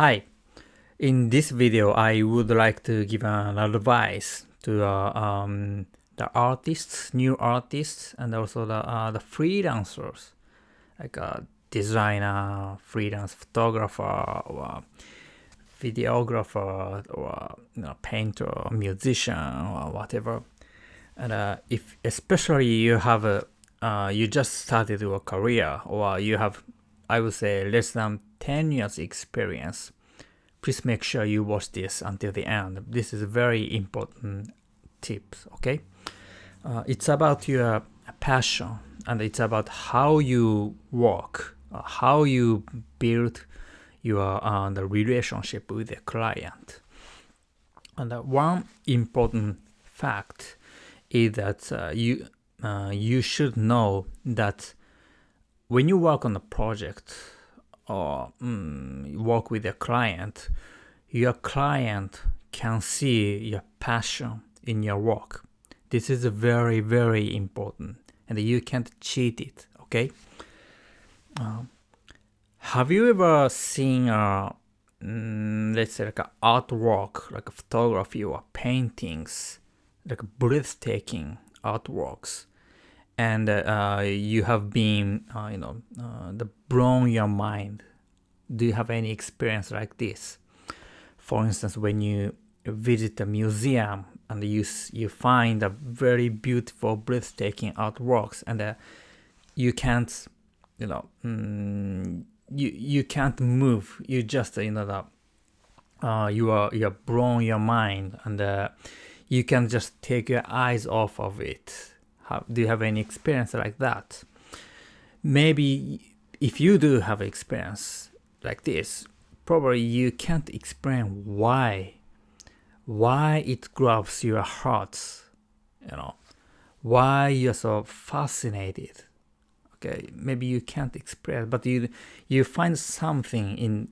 Hi, in this video I would like to give an advice to the artists, new artists, and also the freelancers, like a designer, freelance photographer, or videographer, or painter, musician, or whatever. And if especially you have you just started your career, or you have, I would say, less than 10 years experience, please make sure you watch this until the end. This is very important tips, okay? It's about your passion, and it's about how you work, how you build your the relationship with the client. And one important fact is that you should know that when you work on a project or work with a client, your client can see your passion in your work. This is very, very important, and you can't cheat it, okay? Have you ever seen let's say like an artwork, like a photography or paintings, like breathtaking artworks, and you have been blown your mind? Do you have any experience like this? For instance, when you visit a museum and you find a very beautiful, breathtaking artworks, and you can't, you can't move. You just you are blown your mind, and you can just take your eyes off of it. Do you have any experience like that? Maybe if you do have experience like this, probably you can't explain why it grabs your heart, why you're so fascinated. Okay, maybe you can't express, but you find something in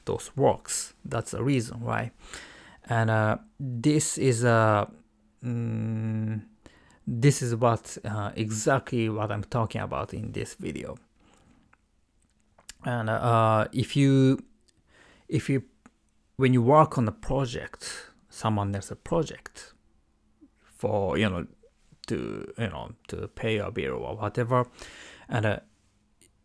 those works. That's the reason why. And this is what exactly what I'm talking about in this video. And if you when you work on a project, someone else's project, for to pay a bill or whatever, and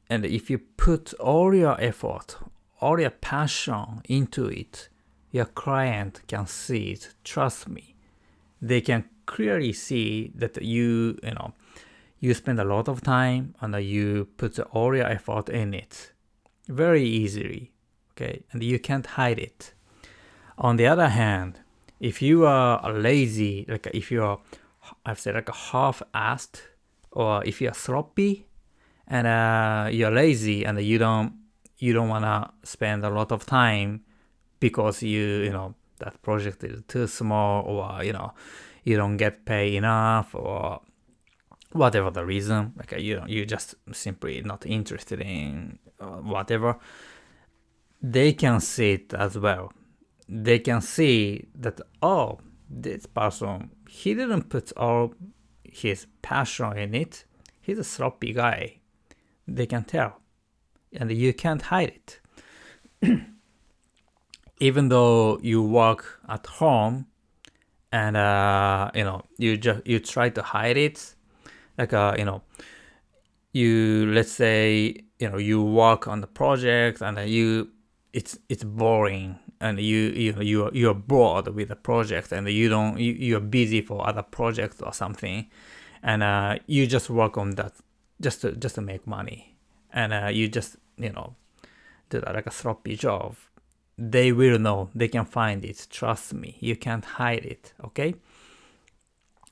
if you put all your effort, all your passion into it, your client can see it. Trust me, they can clearly see that you spend a lot of time and you put all your effort in it very easily, okay, and you can't hide it. On the other hand, if you are lazy, like if you are, I've said, like a half-assed, or if you're sloppy and you're lazy and you don't wanna spend a lot of time because that project is too small, or you don't get paid enough, or whatever the reason, like you just simply not interested in whatever, they can see it as well. They can see that, oh, this person, he didn't put all his passion in it. He's a sloppy guy. They can tell, and you can't hide it. Even though you work at home, and you try to hide it, like you, let's say, you work on the project, and it's boring, and you're bored with the project, and you're busy for other projects or something, and you just work on that just to make money, and you just do that like a sloppy job. They will know. They can find it. Trust me, you can't hide it, okay?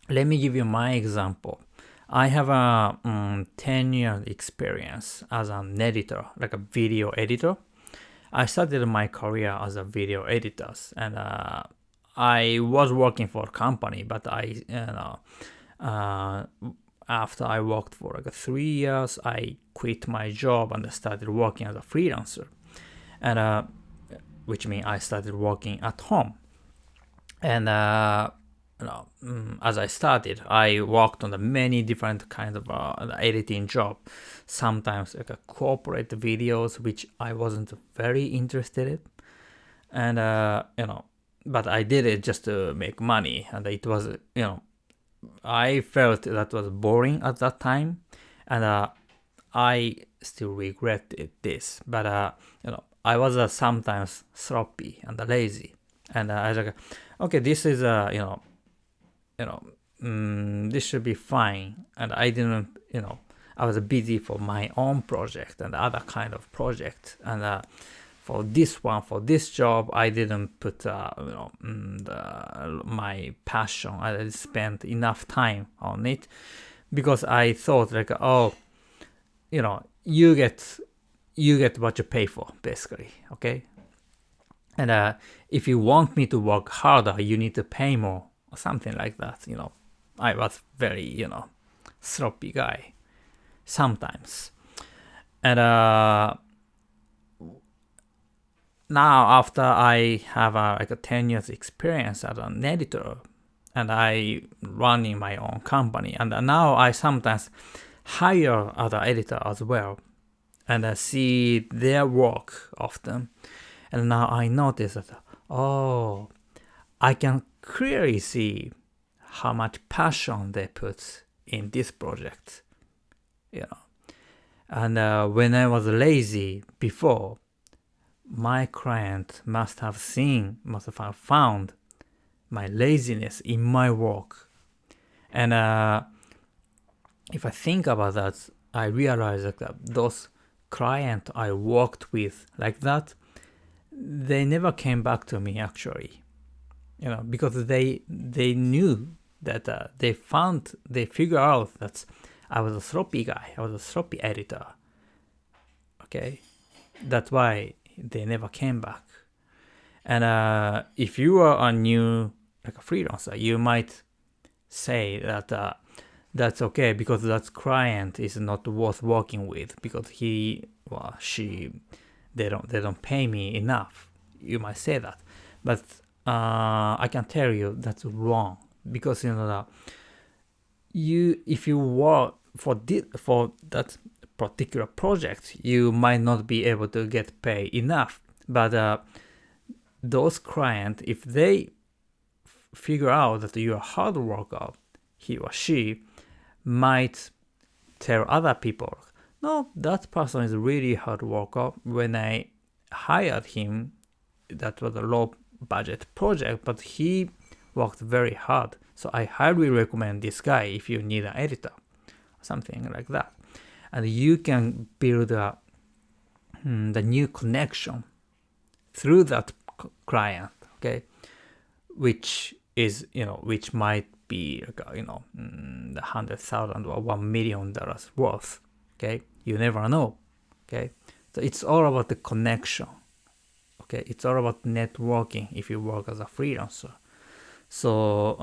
Let me give you my example. I have a 10-year experience as an editor, like a video editor. I started my career as a video editor, and I was working for a company, but after I worked for like 3 years, I quit my job and started working as a freelancer, and which means I started working at home. And as I started, I worked on the many different kinds of editing job. Sometimes like a corporate videos, which I wasn't very interested in, And but I did it just to make money, and it was, I felt that was boring at that time, and I still regretted this. But I was sometimes sloppy and lazy, and I was like, okay, this is this should be fine. And I didn't, I was busy for my own project and other kind of project, and for this job, I didn't put my passion. I didn't spend enough time on it because I thought like, oh, you get what you pay for, basically, okay? And if you want me to work harder, you need to pay more, or something like that. I was very, sloppy guy sometimes. And now after I have like a 10 years experience as an editor, and I running my own company, and now I sometimes hire other editor as well, and I see their work often, and now I notice that, oh, I can clearly see how much passion they put in this project, and when I was lazy before, my client must have found my laziness in my work. And if I think about that, I realize that those clients I worked with like that, they never came back to me actually, because they knew that they figured out that I was a sloppy guy, I was a sloppy editor. Okay, that's why they never came back. And if you are a new, like a freelancer, you might say that that's okay because that client is not worth working with because they don't pay me enough. You might say that, but I can tell you that's wrong, because if you work for that particular project, you might not be able to get paid enough. But those clients, if they figure out that you're a hard worker, he or she might tell other people, no, that person is really hard worker. When I hired him, that was a low budget project, but he worked very hard. So I highly recommend this guy if you need an editor, something like that. And you can build the new connection through that client, okay, which might be $100,000 or $1 million worth, okay. You never know, okay. So it's all about the connection, okay. It's all about networking if you work as a freelancer. So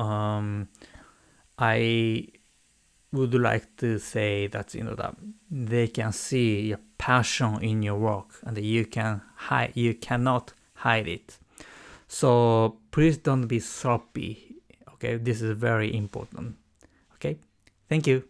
I would like to say that that they can see your passion in your work, and you cannot hide it. So please don't be sloppy, okay? This is very important, okay? Thank you.